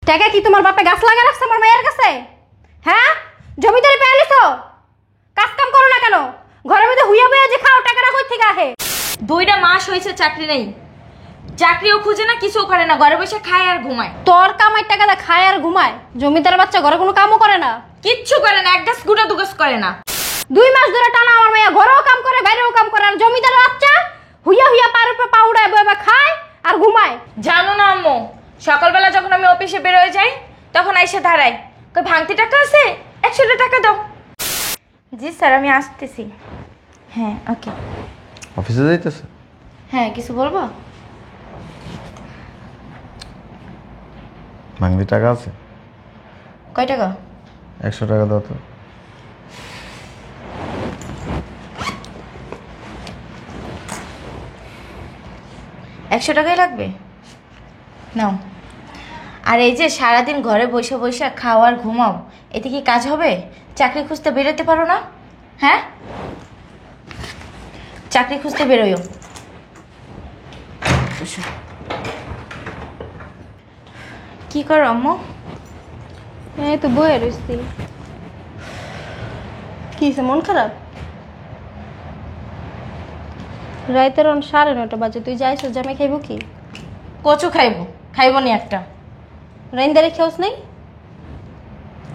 টাকা কি তোমার বাপে গাছ লাগা রাখছে আমার মায়ের কাছে? হ্যাঁ, জমিদারি পেয়ে লিছো, কাজ কাম করো না কেন? ঘরের মধ্যে হুইয়া বইয়া যে খাও, টাকাটা কই থেকে আহে? 2টা মাস হয়েছে চাকরি নেই, চাকরিও খুঁজে না, কিছু করে না, ঘরে বসে খায় আর ঘুমায়। তোর কামাই টাকা দা খায় আর ঘুমায়, জমিদার বাচ্চা ঘরে কোনো কামও করে না, কিচ্ছু করে না, এক গাছ গুটা দুগাছ করে না। 2 মাস ধরে টানা আমার মেয়ে ঘরেও কাম করে বাইরেও কাম করে, আর জমিদার বাচ্চা হুইয়া হুইয়া পার উপরে পা উড়ায় বয়ে খায় আর ঘুমায়। জানো না আম্মু, সকালবেলা যখন আমি অফিসে বের হয়ে যাই তখন আইসে দাঁড়ায়, কই ভাঙতি টাকা আছে, 100 টাকা দাও। জি স্যার, আমি আসতেছি। হ্যাঁ ওকে। অফিসে যাইতেছে? হ্যাঁ, কিছু বলবো? ভাঙতি টাকা আছে? কয় টাকা? 100 টাকা দাও তো। একশো টাকাই লাগবে, নাও। আর এই যে সারাদিন ঘরে বসে বসে খাও আর ঘুমাও, এতে কি কাজ হবে? চাকরি খুঁজতে বেরোতে পারো না? হ্যাঁ, চাকরি খুঁজতে বেরোয়ো। কি করো আম্মু? এই তো বয়ে রইছি। কি মন খারাপ? রাইতের 9:30 বাজে, তুই যাইছো জামাই খাইব কি? কচু খাইবো, খাইবো নি একটা। রাইন্দারে খেওস নাই?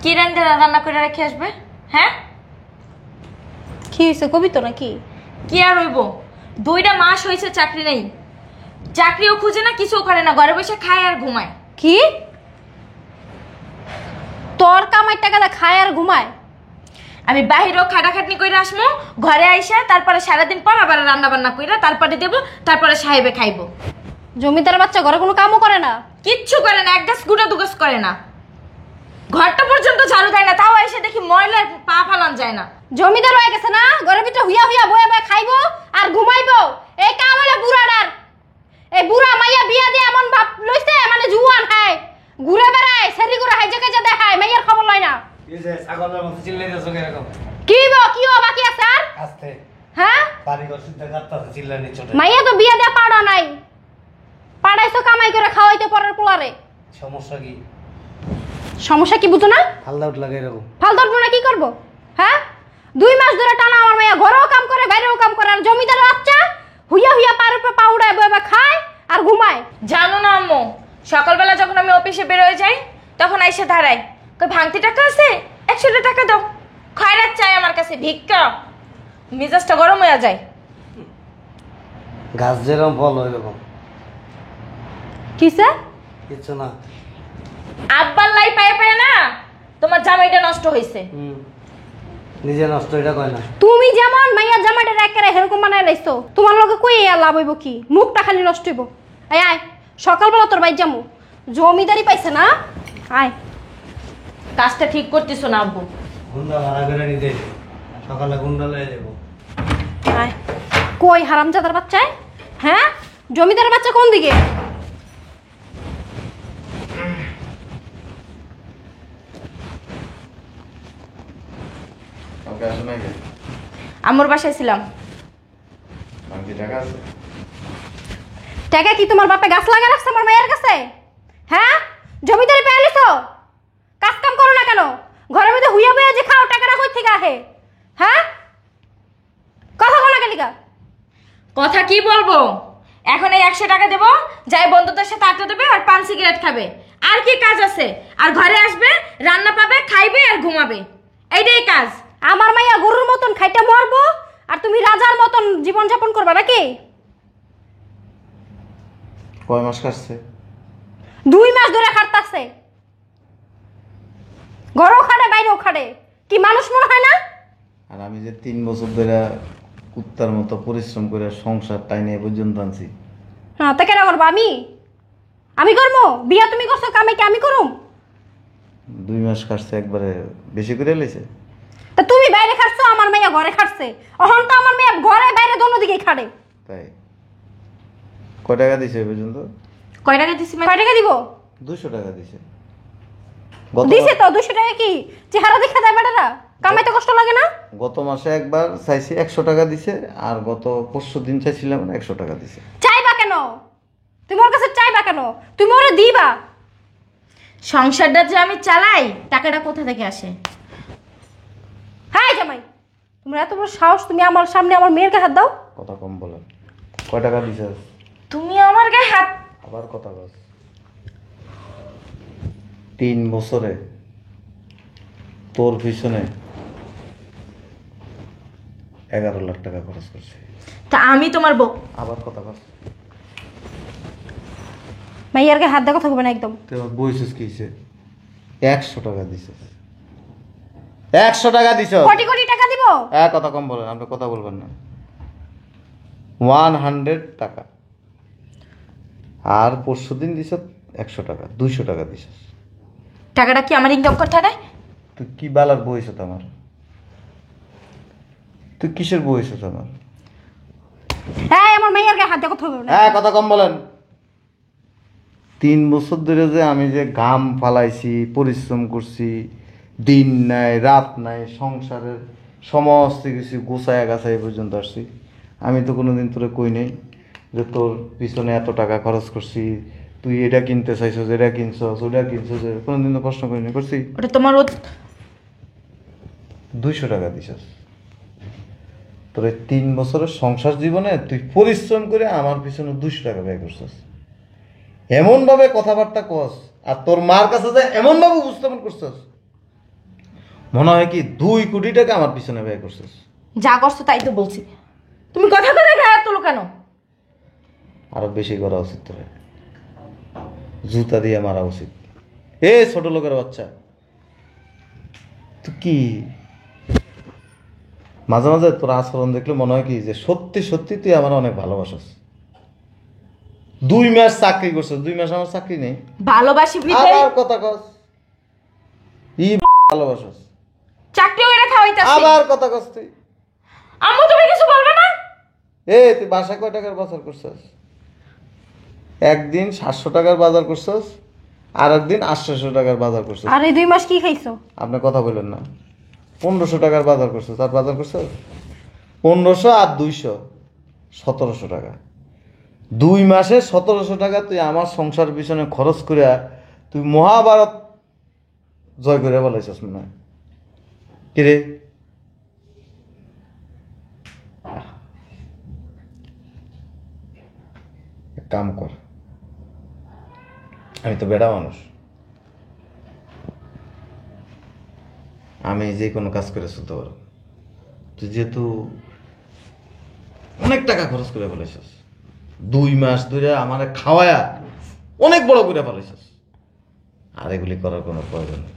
কি রান্না করে রেখে আসবে? হ্যাঁ, কি হয়েছে কবি তো নাকি? কি আর হইব, 2টা মাস হয়েছে চাকরি নেই, চাকরিও খুঁজে না, কিছু করে না, ঘরে বসে খায় আর ঘুমায়। কি তোর কামাই টাকা দা খায় আর ঘুমায়? আমি বাহিরেও খাটাখাটনি করে আসমো, ঘরে আইসা তারপরে সারাদিন পর আবার রান্না বান্না কইরা তারপরে দেবো, তারপরে সাহেবে খাইবো। জমিদার বাচ্চা ঘরে কোনো কামও করে না, কিচ্ছু করে না, এক গাছ গুটা দুগাছ করে না, ঘরটা পর্যন্ত ঝাড়ু দেয় না, তাও এসে দেখি ময়লা পা ফালান যায় না। জমিদার হয়ে গেছে না, ঘরের ভিতরে হুইয়া হুইয়া বয়ে বয়ে খাইবো আর ঘুমাইবো। এই কাম হলো বুড়াটার। এই বুড়া মাইয়া বিয়া দিয়ে এমন ভাব লইছে, মানে জুয়ান খায়, ঘুরে বেড়ায়, সেরি ঘুরে হাইজে কাজে দেখায়, মাইয়ার খবর লয় না। কি যে ছাগলের মতো চিল্লাইতেছো এরকম? কি ও বাকি আছে আর? আস্তে হ্যাঁ, বাড়িঘর সিদ্ধা কাটতাছে, চিল্লানি ছোট। মাইয়া তো বিয়া দিয়ে পাড়া নাই, পাড়াইছো কামাই করে খাওয়াইতে পরের পোলারে। সমস্যা কি? সমস্যা কি বুঝো না? ফালদা উঠ লাগে এরকম। ফাল ধরবো না, কি করবো? হ্যাঁ, 2 মাস ধরে টানা আমার মেয়ে ঘরেও কাম করে বাইরেও কাম করে, আর জমিদার বাচ্চা হুইয়া হুইয়া পার উপরে পা উড়ায় বয়ে খায় আর ঘুমায়। জানো না আম্মু, সকালবেলা যখন আমি অফিসে বের হয়ে যাই তখন আইসে দাঁড়ায়, কই ভাঙতি টাকা আছে, 100 টাকা দাও। খয়রাত চাই আমার কাছে, ভিক্ষা। মেজাজটা গরম হয়ে যায়। গাছ যেরকম ফল ওইরকম। কিসে? কিচ্ছু না। আব্বার লাই পায়ে পায়ে না তোমার জামাইটা নষ্ট হয়েছে। নিজে নষ্ট এটা কয় না। তুমি যেমন মাইয়া জামাইটা একেবারে এরকম বানায় লাইছো, তোমার লগে কই আর লাভ হইব কি? মুখটা খালি নষ্ট হইব। আয় আয়, সকালবেলা তোর বাইর যামু, জমিদারি পাইছে না? আয়। কাজটা ঠিক করতেছো না আব্বু। গুন্ডা ভাড়া করে নিতে সকালে গুন্ডা লয়ে যাবো। আয়। কই হারামজাদার বাচ্চায়? হ্যাঁ, জমিদারের বাচ্চা কোন দিকে? কালকে আসো নাই কে? আম্মুর বাসায় ছিলাম। ভাঙতি টাকা আছে? টাকা কি তোমার বাপে গাছ লাগা রাখছে আমার মায়ের কাছে? হ্যাঁ, জমিদারি পেয়ে লিছো, কাজ কাম করো না কেন? ঘরের মধ্যে হুইয়া বইয়া যে খাও, টাকাটা কই থেকে আহে? হ্যাঁ, কথা বলো না কেলিকা? কথা কি বলবো, এখন এই 100 টাকা দেবো, যাই বন্ধুদের সাথে আড্ডা দেবে আর পান সিগারেট খাবে, আর কি কাজ আছে? আর ঘরে আসবে, রান্না পাবে, খাইবে আর ঘুমাবে, এইটাই কাজ। আমার মাইয়া গরুর মতন খাইতে মরবো, আর তুমি রাজার মতন জীবন যাপন করবা নাকি? কয় মাস কাটছে? 2 মাস ধরে খাটতাছে, ঘরও খাটে বাইরেও খাটে, কি মানুষ মনে হয় না? আর আমি যে 3 বছর ধরে কুত্তার মতো পরিশ্রম করে সংসার টাইনে এ পর্যন্ত আনছি। হ্যাঁ, তা কেন করবো? আমি করবো? বিয়া তুমি করছো, কামে কি আমি করুম? 2 মাস কাটছে, একবারে বেশি করে লেছে। তা তুমি বাইরে খাটছো, আমার মেয়ে ঘরে খাটছে, এখন তো আমার মেয়ে ঘরে বাইরে দোনো দিকেই খাটে। তাই কয় টাকা দিছে এ পর্যন্ত? কয় টাকা দিছি? কয় টাকা দিব? 200 টাকা দিছে। দিছে তো 200 টাকা, কি চেহারা দেখা দেয় বেটারা? কামাইতে কষ্ট লাগে না? গত মাসে একবার চাইছি 100 টাকা দিছে, আর গত পরশু দিন চাইছিলাম 100 টাকা দিছে। চাইবা কেন? তুমি ওর কাছে চাইবা কেন? তুমি ওরে দিবা। সংসারটা যে আমি চালাই, টাকাটা কোথা থেকে আসে? হ্যাঁ জামাই, তোমরা এত বড় সাহস, তুমি আমার সামনে আমার মেয়ের গায়ে হাত দাও? কথা কম বলেন। কয় টাকা দিছস? তুমি আমার গায়ে হাত। আবার কথা বল। 3 বছরে তোর পিছনে 11 লাখ টাকা খরচ করছি। তা আমি তোমার বউ। আবার কথা বল। মাইয়ার গায়ে হাত দেওয়া কথা বলবে না একদম। তুই আমার বইছিস কি হইছে? 100 টাকা দিছস। 100 টাকা দিছস। কোটি কোটি টাকা দিব? কথা কম বলেন, আপনি কথা বলবেন না। 100 টাকা। আর পরশুদিন দিছ 100 টাকা, 200 টাকা দিছস। টাকাটা কি আমার ইনকাম করতে হয়? তুই কি বালার বইছ আমার? তুই কিসের বইছ আমার? হ্যাঁ, আমার মাইয়ার গায়ে হাত দেওয়া কথা বলবে না। কথা কম বলেন। 3 বছর ধরে যে আমি যে ঘাম ফালাইছি, পরিশ্রম করছি, দিন নাই রাত নাই, সংসারের সমস্ত কিছু গোছায় গাছায় পর্যন্ত আসছি, আমি তো কোনোদিন তোরে কই নেই যে তোর পিছনে এত টাকা খরচ করছি, তুই এটা কিনতে চাইছস, এটা কিনছস, ওটা কিনছস, কোনোদিন তো প্রশ্ন করিনি। করছি? ওটা তোমার 200 টাকা দিছস। তোর এই 3 বছরের সংসার জীবনে তুই পরিশ্রম করে আমার পিছনে 200 টাকা ব্যয় করছস। এমনভাবে কথাবার্তা কস, আর তোর মার কাছে যে এমনভাবে উপস্থাপন করছস, মনে হয় কি 2 কোটি টাকা আমার পিছনে ব্যয় করছস। যা করছো তাই তো বলছি। তুমি কথা কথা গায়ে হাত তোলো কেন? আরো বেশি করা উচিত তোর, জুতা দিয়ে মারা উচিত। ছোট লোকের বাচ্চা তুই কি মাঝে মাঝে তোর আচরণ দেখলে মনে হয় কি যে সত্যি সত্যি তুই আমার অনেক ভালোবাসস। 2 মাস চাকরি করছস, 2 মাস আমার চাকরি নেই। ভালোবাসি বিদায় আবার কথা কস ভালোবাসস, চাকরি করে খাওয়াইতাছি। আবার কথা কস তুই। আম্মু তুমি কিছু বলবে না? তুই বাসা কয় টাকার বাজার করছস? একদিন 700 টাকার বাজার করছস, আর একদিন 800 টাকার বাজার করছস। আর এই 2 মাস কি খাইছো? আপনি কথা বললেন না। 1500 টাকার বাজার করছস, আর বাজার করছস 1500 আর 200 1700 টাকা। 2 মাসে 1700 টাকা তুই আমার সংসার পিছনে খরচ করে তুই মহাভারত জয় করে বলাইছস মনে হয়। কিরে, এক কাম কর, আমি তো বেড়া মানুষ, আমি যে কোনো কাজ করে চলতে পারো। তুই যেহেতু অনেক টাকা খরচ করে ফেলেছিস, 2 মাস ধরে আমার খাওয়ায়া অনেক বড় করে ফেলেছিস, আর এগুলি করার কোনো প্রয়োজন নেই।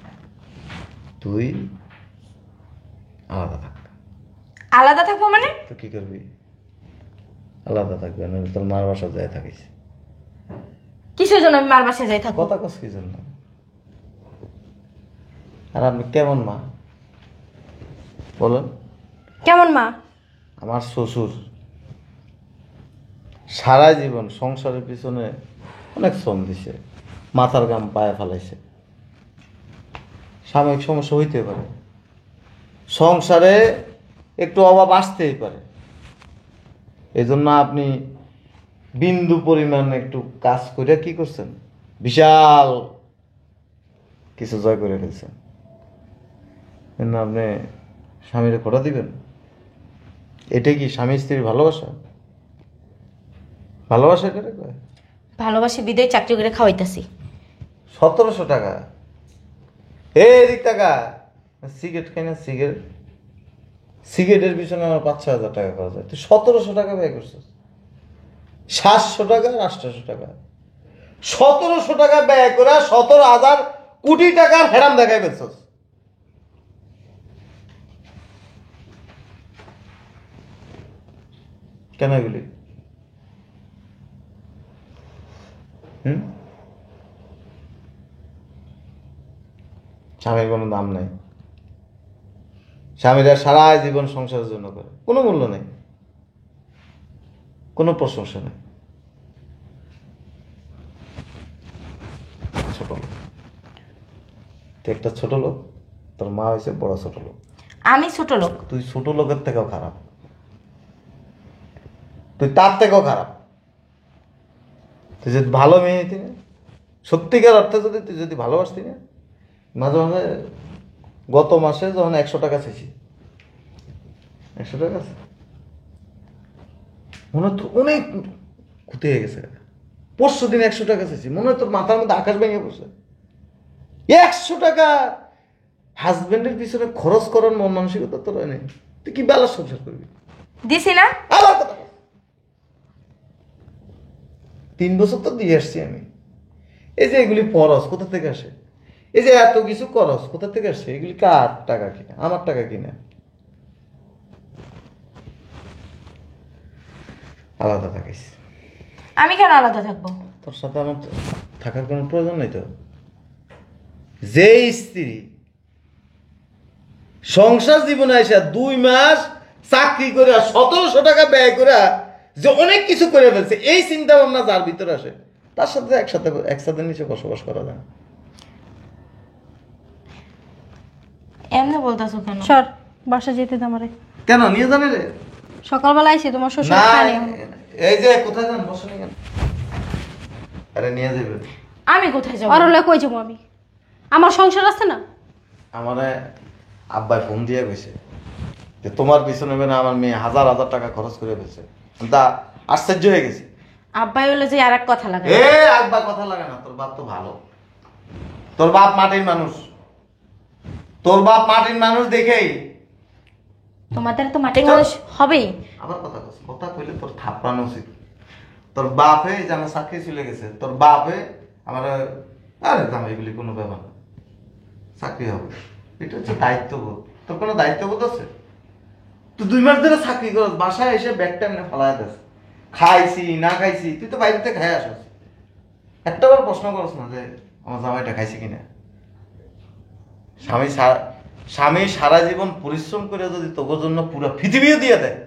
তুই আলাদা থাক। আলাদা থাকবো মানে? তো কি করবি? আলাদা থাকবি, আমি তোর মার বাসা যায় থাকিস। কিসের জন্য আমি মার বাসায় যাই থাকবো? কথা কস কি জন্য? আর আপনি কেমন মা বলেন? কেমন মা? আমার শ্বশুর সারা জীবন সংসারের পিছনে অনেক শ্রম দিছে, মাথার ঘাম পায়ে ফেলাইছে। সাময়িক সমস্যা হইতে পারে, সংসারে একটু অভাব আসতেই পারে, এই জন্য আপনি বিন্দু পরিমাণ একটু কাজ করে কি করছেন, বিশাল কিছু জয় করে ফেলছেন। কিন্তু আপনি স্বামীরে খোটা দিবেন? এটাই কি স্বামী স্ত্রীর ভালোবাসা? ভালোবাসা এটা কয়? ভালোবাসি বিদায় চাকরি করে খাওয়াইতাছি। 1700 টাকা? এদিক টাকা সিগারেট খাই না, সিগারেটের পিছনে আমার 5-6 হাজার টাকা খরচ হয়, তুই 1700 টাকা ব্যয় করছিস। 700 টাকা আর 800 টাকা, 1700 টাকা ব্যয় করে 17,000 কোটি টাকার হেরাম দেখাই ফেলছিস। কেন এগুলি? স্বামীর কোনো দাম নাই। স্বামীরা সারা জীবন সংসারের জন্য করে, কোনো মূল্য নেই, কোনো প্রশংসা নেই। ছোট লোক তুই, একটা ছোট লোক, তোর মা হয়েছে বড় ছোট লোক। আমি ছোট লোক? তুই ছোট লোকের থেকেও খারাপ, তুই তার থেকেও খারাপ। তুই যে ভালো মেয়ে হইতি না, সত্যিকার অর্থে যদি তুই যদি ভালোবাসতি না, মাঝে মাঝে গত মাসে যখন 100 টাকা চাইছি, 100 টাকা আছে, মনে হয় তোর অনেক ক্ষতি হয়ে গেছে। পরশু দিন 100 টাকা চাইছি, মনে হয় তোর মাথার মধ্যে আকাশ ভেঙে পড়ছে। 100 টাকা হাজবেন্ডের পিছনে খরচ করার মন মানসিকতা তোর নেই। তুই কি বেলা সংসার করবি? দিছি না? আবার কথা বল। 3 বছর তো দিয়ে আসছি আমি। এই যে এগুলি পরস কোথা থেকে আসে? এই যে এত কিছু করস কোথা থেকে আসে? এগুলি কার টাকা কিনা? আমার টাকা কিনা? আলাদা থাকিস। আমি কেন আলাদা থাকবো? তোর সাথে আমার থাকার কোনো প্রয়োজন নেই তো। যে স্ত্রী সংসার জীবনে এসে 2 মাস চাকরি করে 1700 টাকা ব্যয় করে যে অনেক কিছু করে ফেলছে, এই চিন্তা ভাবনা যার ভিতরে আসে, তার সাথে একসাথে নিচে বসবাস করা যায় না। এমনি বলতাছো কেন? সর, বাসা যেতে দে আমারে। কেন নিয়ে জানি রে? সকালবেলা আইছি, তোমার শ্বশুর না, খায়নি এখনো। এই যে কোথায় যান? বসে কেন? আরে নিয়ে যাবে। আমি কোথায় যাবো? আর হলে কই যাবো আমি? আমার সংসার আছে না? আমারে আব্বাই ফোন দিয়ে গেছে যে তোমার পিছনে মানে আমার মেয়ে 1000 টাকা খরচ করে ফেলছে। তা আশ্চর্য হয়ে গেছি। আব্বাই হলো যে আর এক কথা লাগে। এ আব্বা কথা লাগে না, তোর বাপ তো ভালো। তোর বাপ মাটির মানুষ, তোর বাপ মাটির মানুষ দেখেই তোমাদের তো মাটির মানুষ হবেই। আবার কথা কইলে তোর থাপড়ানো উচিত। তোর বাপে যে আমার চাকরি চলে গেছে, তোর বাপে আমার আরে দাম এগুলি কোনো ব্যাপার না, চাকরি হবে, এটা হচ্ছে দায়িত্ববোধ। তোর কোনো দায়িত্ববোধ আছে? তুই 2 মাস ধরে চাকরি করস, বাসায় এসে ব্যাগটা এনে ফেলায় দিস, খাইছি না খাইছি, তুই তো বাইরেতে খাই আসস, একটাবার প্রশ্ন করস না যে আমার জামাইটা খাইছে কিনা? স্বামী সারা জীবন পরিশ্রম করে যদি তোর জন্য পুরো পৃথিবীও দিয়ে দেয়,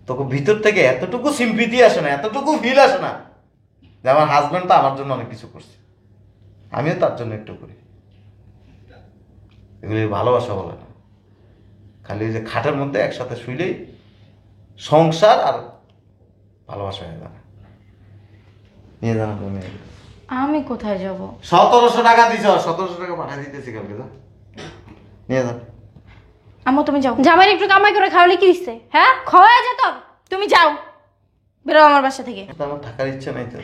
তোকে ভিতর থেকে এতটুকু সিম্পিতি আসে না, এতটুকু ফিল আসে না যে আমার হাজবেন্ড তো আমার জন্য অনেক কিছু করছে, আমিও তার জন্য একটু করি। এগুলি ভালোবাসা বলে না। খালি যে খাটের মধ্যে একসাথে শুইলেই সংসার আর ভালোবাসা হয়ে যাবে। নিয়ে জানা তুমি আমি কোথায় যাব? 1700 টাকা দিছ, 1700 টাকা পাঠিয়ে দিতেছি কালকে, যা নিয়ে যা। আম্মু তুমি যাও। জামাইয়ের একটু কামাই করে খাওয়ালে কি হইছে? হ্যাঁ, খাওয়া যেত। তুমি যাও, বেরো আমার বাসা থেকে। আমার থাকার ইচ্ছা নাই তো।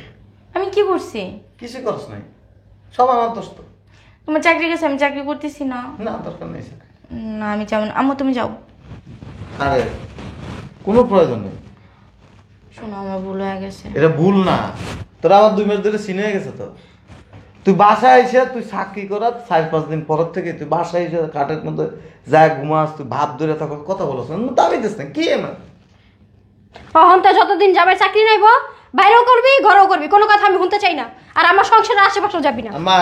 আমি কি করছি? কিছু করছ নাই, সব আমার দোষ তো। তোমার চাকরি গেছে, আমি চাকরি করতেছি না। না দরকার নেই স্যার। না আমি যাবো না। আম্মু তুমি যাও। আরে কোনো প্রয়োজন নেই, শোনো আমার ভুল হয়ে গেছে। এটা ভুল না। তোরা আমার 2 মাস ধরে চিনে গেছে তো। তুই বাসায় এসে তুই চাকরি করার 4-5 দিন পর থেকে তুই বাসায় এসে কাঠের মধ্যে যা ঘুমাস, তুই ভাব ধরে থাকো, কথা বলছ না, দাবি দিস না কি এমন? অহন তো যতদিন যাবে চাকরি নাইব, বাইরেও করবি ঘরেও করবি, কোনো কথা আমি শুনতে চাই না। আর আমার সংসারের আশেপাশেও যাবি না। আম্মা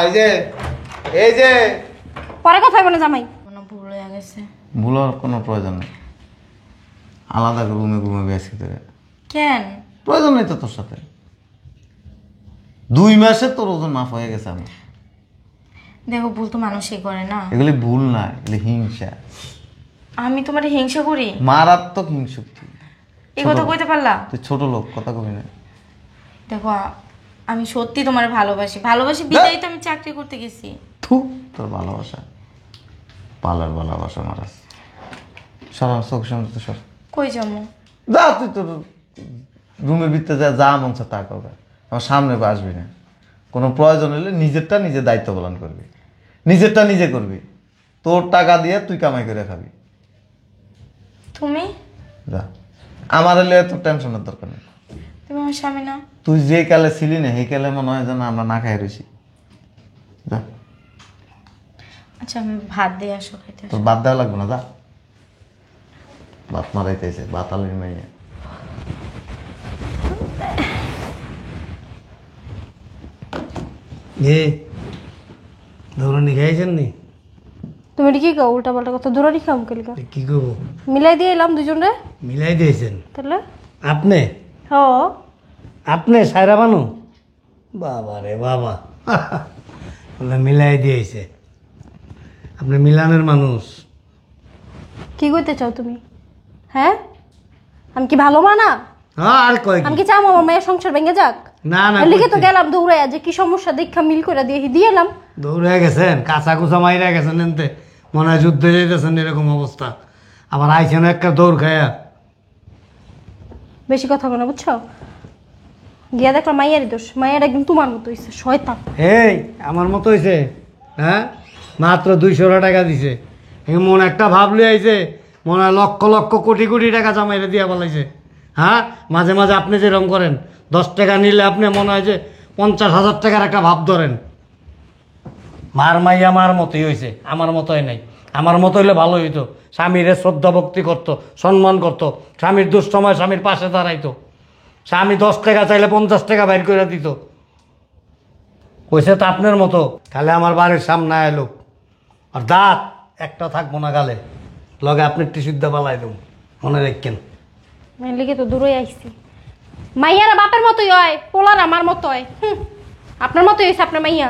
এই যে পরে কথা বলে জামাই। কোনো ভুল হয়ে গেছে। ভুল হওয়ার কোনো প্রয়োজন নেই, আলাদা রুমে ঘুমাবি আজকে থেকে। কেন? প্রয়োজন নেই তো তোর সাথে। 2 মাসে তোর ওজন মাফ হয়ে গেছে। আমি দেখো ভুল তো মানুষই করে না। এগুলি ভুল না, এগুলি হিংসা। আমি তোমার হিংসা করি? মারাত্মক হিংসুক তুই। এই কথা কইতে পারলা? তুই ছোট লোক, কথা কবি না। দেখো আমি সত্যি তোমার ভালোবাসি, ভালোবাসি বিদায় তো আমি চাকরি করতে গেছি। থু, তোর ভালোবাসা পালার ভালোবাসা মারাস। সর চোখ সামনে তো সর। কই যাবো? যা তুই তোর রুমের ভিতরে যা মন চায় তা করবে, আমার সামনে আসবি না। কোনো প্রয়োজন হলে নিজেরটা নিজে দায়িত্ব পালন করবি, নিজেরটা নিজে করবি। তোর টাকা দিয়ে তুই কামাই করে খাবি। তুমি? যা, আমার এলে তোর টেনশনের দরকার নেই। তুমি আমার স্বামী না? তুই যে কালে ছিলি না সেই কালে মনে হয় যেন আমরা না খাই রয়েছি। যা, আচ্ছা আমি ভাত দিয়ে আসো খাইতে। তোর বাদ দেওয়া লাগবে না, যা। ভাত মারাইতেছে, ভাত আলুর মাইয়া। ধরুন খাইছেন নি? তুমি কি কও? উল্টা পাল্টা কথা দূরে খাম কেলিকা। কি করবো? মিলাই দিয়ে এলাম দুজনে। মিলাই দিয়েছেন তাহলে আপনি? হ, আপনি সায়রা বানু? বাবা রে বাবা, বলে মিলাই দিয়েছে। আপনি মিলানের মানুষ। কি কইতে চাও তুমি? হ্যাঁ, আমি কি ভালো মা না? হ্যাঁ, আর কয় আমি কি? কি চাও আমার মেয়ের সংসার ভেঙে যাক? না না লিখে তো করছি। গেলাম দৌড়ে যে কি সমস্যা দেখা মিল করে দিয়ে এলাম। দৌড়ে গেছেন, কাঁচা কুচা মাইরা গেছেন এনতে, মনে হয় যুদ্ধে যেতেছেন এরকম অবস্থা। আবার আইছেন একটা দৌড় খায়া। বেশি কথা বলো বুঝছো, গিয়া দেখলাম মাইয়ারই দোষ, মাইয়ার একদম তোমার মতো হইছে শয়তান। এই আমার মতো হয়েছে, হ্যাঁ মাত্র 200 টাকা দিছে, এমন একটা ভাবলে আইছে মনে হয় লক্ষ লক্ষ কোটি কোটি টাকা জামাইরে দিয়া বলাইছে। হ্যাঁ মাঝে মাঝে আপনি যেরকম করেন, 10 টাকা নিলে আপনি মনে হয় যে 50,000 টাকার একটা ভাব ধরেন। মার মাইয়া মার মতোই হয়েছে, আমার মতোই নাই। আমার মতো হইলে ভালো হইতো, স্বামীরে শ্রদ্ধা ভক্তি করতো, সম্মান করতো, স্বামীর দুঃসময় স্বামীর পাশে দাঁড়াইতো, স্বামী 10 টাকা চাইলে 50 টাকা বাইর করে দিত। কইছে তো আপনার মতো খালি আমার বাড়ির সামনে এলো, আর দাঁত একটা থাকবো না গালে, লগে আপনি টিসুদ্ধা পালাই দেব, মনে রাখেন। লিখে তো দূরে আইছি। মাইয়ারা বাপের মতোই হয়, পোলার আমার মতো হয়। আপনার মতোই হয়েছে আপনার মাইয়া।